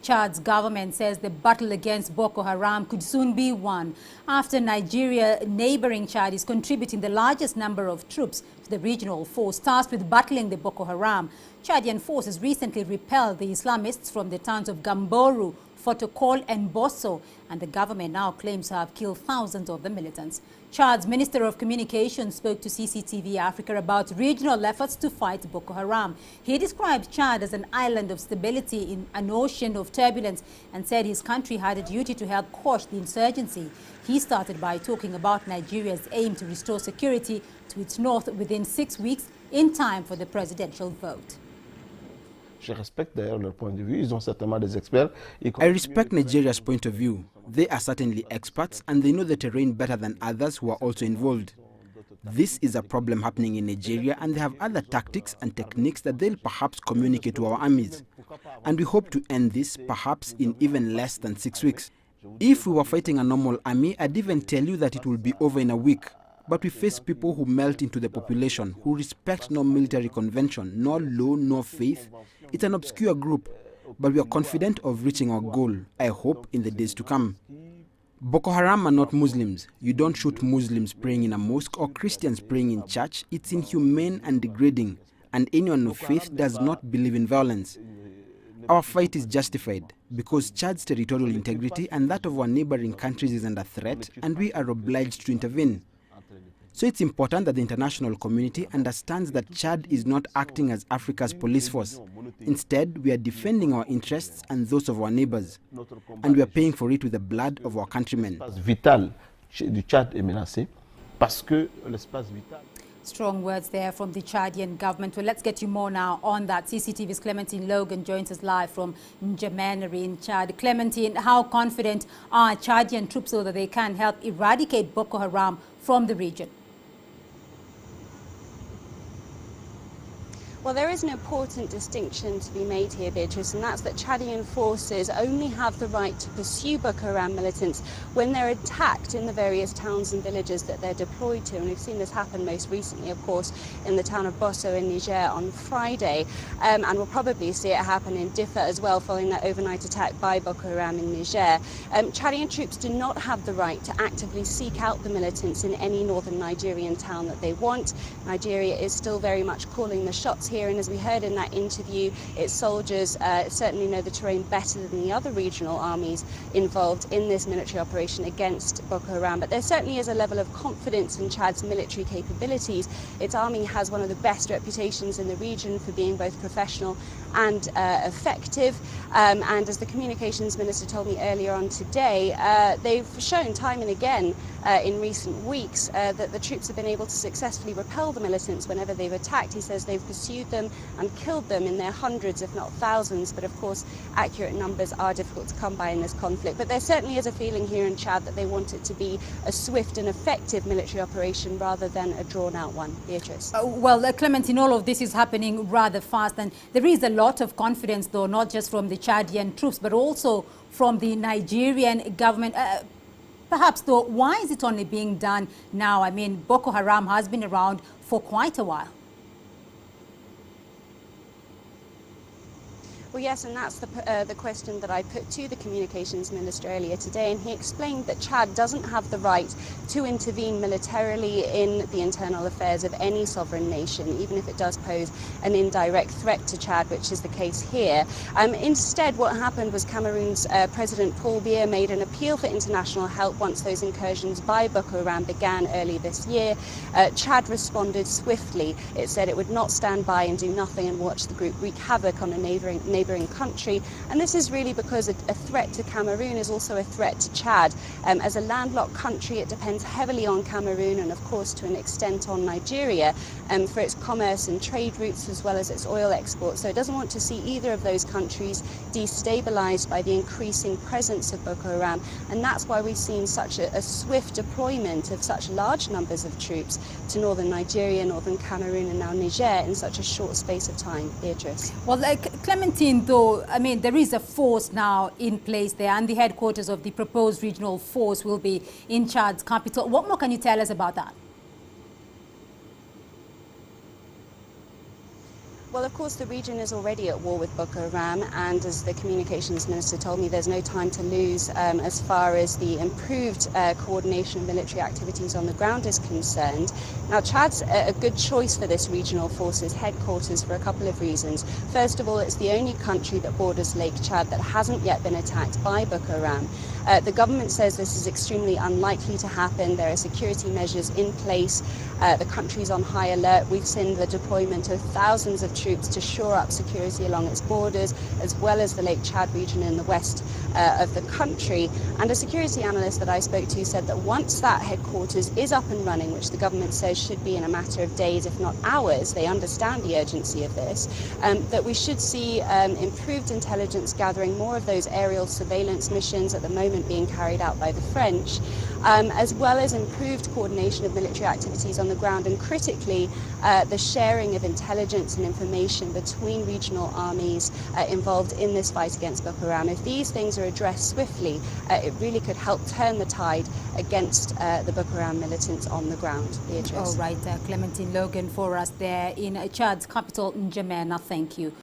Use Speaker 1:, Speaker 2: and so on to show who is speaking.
Speaker 1: Chad's government says the battle against Boko Haram could soon be won after Nigeria, neighboring Chad, is contributing the largest number of troops to the regional force tasked with battling the Boko Haram. Chadian forces recently repelled the Islamists from the towns of Gamboru, Fotokol and Bosso, and the government now claims to have killed thousands of the militants. Chad's Minister of Communications spoke to CCTV Africa about regional efforts to fight Boko Haram. He described Chad as an island of stability in an ocean of turbulence and said his country had a duty to help quash the insurgency. He started by talking about Nigeria's aim to restore security to its north within 6 weeks in time for the presidential vote.
Speaker 2: Je respecte d'ailleurs leur point de vue. Ils ont certainement des experts.
Speaker 3: I respect Nigeria's point of view. They are certainly experts and they know the terrain better than others who are also involved. This is a problem happening in Nigeria and they have other tactics and techniques that they'll perhaps communicate to our armies. And we hope to end this perhaps in even less than 6 weeks. If we were fighting a normal army, I'd even tell you that it will be over in a week. But we face people who melt into the population, who respect no military convention, nor law, nor faith. It's an obscure group, but we are confident of reaching our goal, I hope, in the days to come. Boko Haram are not Muslims. You don't shoot Muslims praying in a mosque or Christians praying in church. It's inhumane and degrading, and anyone of faith does not believe in violence. Our fight is justified because Chad's territorial integrity and that of our neighboring countries is under threat, and we are obliged to intervene. So it's important that the international community understands that Chad is not acting as Africa's police force. Instead, we are defending our interests and those of our neighbors. And we are paying for it with the blood of our countrymen.
Speaker 2: Vital du Tchad est menacé parce que l'espace vital.
Speaker 1: Strong words there from the Chadian government. Well, let's get you more now on that. CCTV's Clementine Logan joins us live from N'Djamena in Chad. Clementine, how confident are Chadian troops so that they can help eradicate Boko Haram from the region?
Speaker 4: Well, there is an important distinction to be made here, Beatrice, and that's that Chadian forces only have the right to pursue Boko Haram militants when they're attacked in the various towns and villages that they're deployed to. And we've seen this happen most recently, of course, in the town of Bosso in Niger on Friday. And we'll probably see it happen in Diffa as well, following that overnight attack by Boko Haram in Niger. Chadian troops do not have the right to actively seek out the militants in any northern Nigerian town that they want. Nigeria is still very much calling the shots here, and as we heard in that interview, its soldiers certainly know the terrain better than the other regional armies involved in this military operation against Boko Haram. But there certainly is a level of confidence in Chad's military capabilities. Its army has one of the best reputations in the region for being both professional and effective. And as the communications minister told me earlier on today, they've shown time and again in recent weeks that the troops have been able to successfully repel the militants whenever they've attacked. He says they've pursued them and killed them in their hundreds, if not thousands. But of course, accurate numbers are difficult to come by in this conflict. But there certainly is a feeling here in Chad that they want it to be a swift and effective military operation rather than a drawn-out one. Beatrice.
Speaker 1: Well, Clementine, all of this is happening rather fast, and there is a lot of confidence, though, not just from the Chadian troops, but also from the Nigerian government. Perhaps, though, why is it only being done now? I mean, Boko Haram has been around for quite a while.
Speaker 4: Well, yes, and that's the question that I put to the communications minister earlier today, and he explained that Chad doesn't have the right to intervene militarily in the internal affairs of any sovereign nation, even if it does pose an indirect threat to Chad, which is the case here. Instead, what happened was Cameroon's President Paul Biya made an appeal for international help once those incursions by Boko Haram began early this year. Chad responded swiftly. It said it would not stand by and do nothing and watch the group wreak havoc on a neighbouring country, and this is really because a threat to Cameroon is also a threat to Chad. As a landlocked country, it depends heavily on Cameroon and of course to an extent on Nigeria for its commerce and trade routes as well as its oil exports. So it doesn't want to see either of those countries destabilized by the increasing presence of Boko Haram, and that's why we've seen such a swift deployment of such large numbers of troops to northern Nigeria, northern Cameroon and now Niger in such a short space of time. Beatrice.
Speaker 1: Well, Clementine, though, I mean, there is a force now in place there, and the headquarters of the proposed regional force will be in Chad's capital. What more can you tell us about that?
Speaker 4: Well, of course, the region is already at war with Boko Haram, and as the communications minister told me, there's no time to lose as far as the improved coordination of military activities on the ground is concerned. Now, Chad's a good choice for this regional forces headquarters for a couple of reasons. First of all, it's the only country that borders Lake Chad that hasn't yet been attacked by Boko Haram. The government says this is extremely unlikely to happen. There are security measures in place. The country's on high alert. We've seen the deployment of thousands of troops to shore up security along its borders, as well as the Lake Chad region in the west of the country. And a security analyst that I spoke to said that once that headquarters is up and running, which the government says should be in a matter of days, if not hours, they understand the urgency of this, that we should see improved intelligence gathering, more of those aerial surveillance missions at the moment being carried out by the French, as well as improved coordination of military activities on the ground, and critically, the sharing of intelligence and information between regional armies involved in this fight against Boko Haram. If these things are addressed swiftly, it really could help turn the tide against the Boko Haram militants on the ground. Beatrice.
Speaker 1: All right, Clementine Logan for us there in Chad's capital, N'Djamena. Thank you.